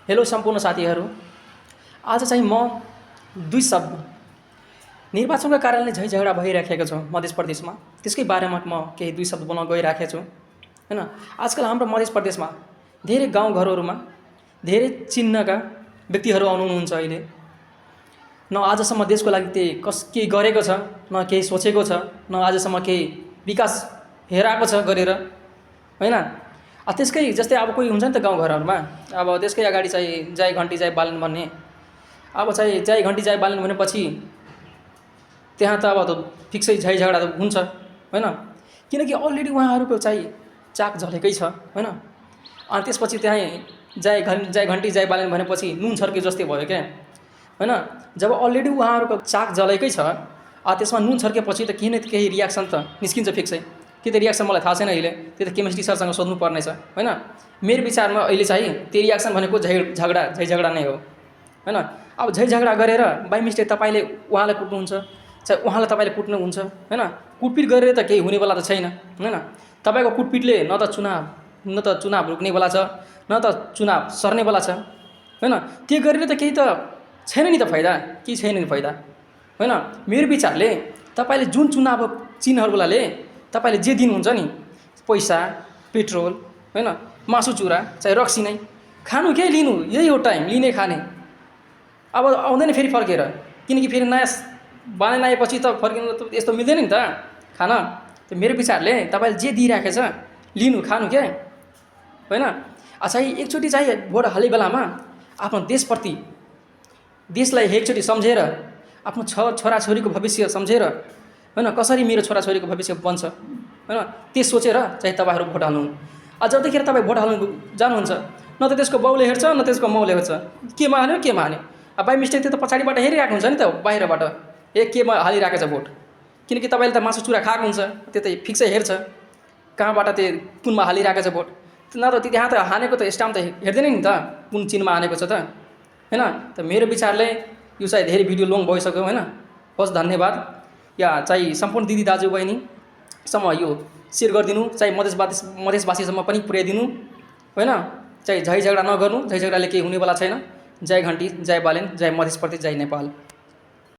Hello सम्पूर्ण साथीहरू, आज चाहिँ म दुई शब्द निर्वाचनका कारणले झै झगडा भइराखेको छ मध्य प्रदेशमा, त्यसकै बारेमा म केही दुई शब्द बोल्न गइराखेको छु हैन। आजकल हाम्रो मध्य प्रदेशमा धेरै गाउँघरहरूमा धेरै चिन्हका व्यक्तिहरू आउनुहुन्छ। अहिले न आजसम्म देशको लागि केही गरेको छ, न केही सोचेको छ, न आजसम्म केही विकास हेराएको छ गरेर हैन। त्यसकै जस्तै अब कोही हुन्छ नि त गाउँघरहरूमा, अब त्यसकै अगाडि चाहिँ जाई घन्टी जाई बालन भन्ने, अब चाहिँ जाई घन्टी जाई बालन भनेपछि त्यहाँ त अब फिक्सै झै झगडा त हुन्छ हैन, किनकि अलरेडी उहाँहरूको चाहिँ चाक झलेकै छ हैन। अनि त्यसपछि त्यहाँ जाई घन्टी जाई बालन भनेपछि नुन छर्के जस्तै भयो क्या हैन। जब अलरेडी उहाँहरूको चाक जलेकै छ, त्यसमा नुन छर्केपछि त केही न केही रियाक्सन त निस्किन्छ फिक्सै। के त रियाक्सन मलाई थाहा छैन, अहिले त्यो त केमिस्ट्री सरसँग सोध्नु पर्नेछ हैन। मेरो विचारमा अहिले चाहिँ त्यो रियाक्सन भनेको झै झगडा नै हो हैन। अब झै झगडा गरेर बाई मिस्टेक तपाईँले उहाँलाई कुट्नुहुन्छ, चाहे उहाँलाई तपाईँले कुट्नुहुन्छ हैन। कुटपिट गरेर त केही हुनेवाला त छैन हैन। तपाईँको कुटपिटले न त चुनाव रोक्नेवाला छ, न त चुनाव सर्नेवाला छ हैन। त्यो गरेर त केही त छैन नि त फाइदा, केही छैन नि फाइदा हैन। मेरो विचारले तपाईँले जुन चुनाव चिन्हहरूलाले तपाईँले जे दिनुहुन्छ नि, पैसा, पेट्रोल हैन, मासु चुरा चाहे रक्सी नै खानु, के लिनु, यही हो टाइम लिने खाने। अब आउँदैन फेरि फर्केर, किनकि फेरि नयाँ बानी आएपछि त फर्किनु त यस्तो मिल्दैन नि त खान। त्यो मेरो विचारले तपाईँले जे दिइराखेको छ लिनु खानु क्या हैन। चाहिँ एकचोटि चाहिँ भोट हाले बेलामा आफ्नो देशप्रति, देशलाई एकचोटि सम्झेर, आफ्नो छोराछोरीको भविष्य सम्झेर हैन, कसरी मेरो छोराछोरीको भविष्य बन्छ हैन, त्यो सोचेर चाहिँ तपाईँहरू भोट हाल्नु। जतिखेर तपाईँ भोट हाल्नु जानुहुन्छ, न त त्यसको बाउले हेर्छ न त्यसको माउले हेर्छ केमा हाल्यो केमा हाल्यो। बाई मिस्टेक त्यो त पछाडिबाट हेरिरहेको हुन्छ नि त बाहिरबाट, केमा हालिरहेको छ भोट, किनकि तपाईँले त मासु चुरा खाएको हुन्छ, त्यो त फिक्सै हेर्छ कहाँबाट त्यो कुनमा हालिरहेको छ भोट। न त त्यहाँ त हानेको त स्टाम्प त हेर्दैन नि त कुन चिनमा हानेको छ त हैन। त मेरो विचारले यो चाहिँ धेरै भिडियो लङ भइसक्यो हैन। हस्, धन्यवाद। या चाहिँ सम्पूर्ण दिदी दाजुबहिनीसम्म यो सेयर गरिदिनु, चाहिँ मधेसवासीसम्म पनि पुर्याइदिनु हैन। चाहिँ झै झगडा नगर्नु, झै झगडाले केही हुनेवाला छैन। जय घन्टी, जय बालेन, जय मध्य प्रदेश, जय नेपाल।